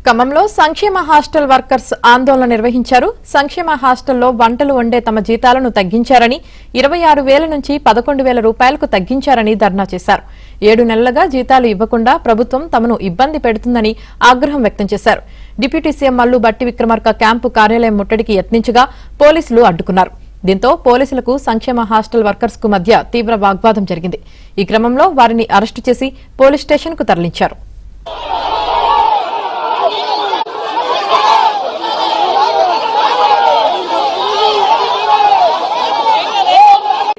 ఖమ్మంలో సంక్షేమ hostel workers ఆందోళన నిర్వహించారు. సంక్షేమ హాస్టల్లో వంటలు వండే తమ జీతాలను తగ్గించారని 26,000 నుంచి 11,000 రూపాయలకు తగ్గించారని ధర్నా చేశారు. 7 నెలలుగా జీతాలు ఇవ్వకుండా ప్రభుత్వం తమను ఇబ్బంది పెడుతుందని ఆగ్రహం వ్యక్తం చేశారు. డిప్యూటీ సీఎం మల్లు బట్టి విక్రమార్క క్యాంపు కార్యాలయం ముట్టడికి యత్నించగా పోలీసులు అడ్డుకున్నారు. దీంతో పోలీసులకు సంక్షేమ హాస్టల్ వర్కర్స్ కు మధ్య తీవ్ర వాగ్వాదం జరిగింది. ఈ క్రమంలో వారిని అరెస్టు చేసి పోలీస్ స్టేషన్ కు తరలించారు.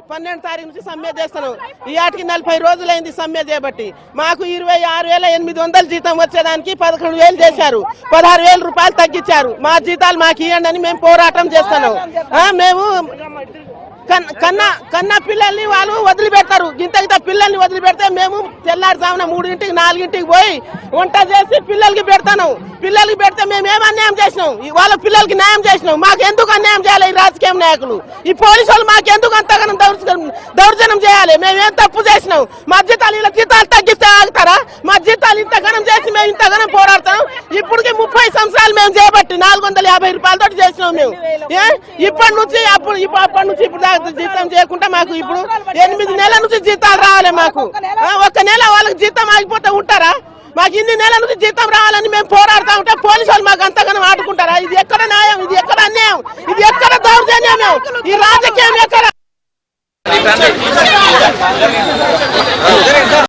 12 తారీఖు నుంచి సమ్మె చేస్తాను. ఈ ఆటికి 40 రోజులైంది సమ్మె చేయబట్టి. మాకు 26,800 జీతం వచ్చేదానికి 11,000 చేశారు. 16,000 రూపాయలు తగ్గించారు. మా జీతాలు మాకు ఇవ్వండి అని మేము పోరాటం చేస్తున్నాం. మేము కన్నా పిల్లల్ని వాళ్ళు వదిలిపెడతారు. ఇంత పిల్లల్ని వదిలిపెడితే మేము తెల్లారుజామున 3ంటికి 4ంటికి పోయి వంట చేసి పిల్లలకి పెడతాను. పిల్లలకి పెడితే మేము ఏం అన్యాయం చేసినాం? వాళ్ళ పిల్లలకి న్యాయం చేసినాం. మాకు ఎందుకు అన్యాయం చేయాలి? ఈ రాజకీయ నాయకులు, ఈ పోలీసు వాళ్ళు మాకు ఎందుకు అంతగానం దౌర్జన్యం చేయాలి? మేమేం తప్పు చేసినాం? మా జీతాలు ఇలా జీతాలు తగ్గిస్తే ఆగుతారా? మా జీతాలు ఇంతగానం చేసి మేము ఇంతగానం పోరాడతాం. ఇప్పటికి 30 సంవత్సరాలు మేము చేయబట్టి 450 రూపాయలతో చేసినాం. మేము ఇప్పటి నుంచి ఇప్పుడు జీతం చేయకుండా మాకు ఇప్పుడు 8 నెలల నుంచి జీతాలు రావాలి. మాకు 1 నెల వాళ్ళకి జీతం ఆగిపోతే ఉంటారా? మాకు ఇన్ని నెలల నుంచి జీతం రావాలని మేము పోరాడుతూ ఉంటే పోలీసు వాళ్ళు మాకు అంతగానో ఆడుకుంటారా? ఇది ఎక్కడ న్యాయం? ఇది ఎక్కడ అన్యాయం? ఇది ఎక్కడ దౌర్జన్యం? ఈ రాజకీయం ఎక్కడ?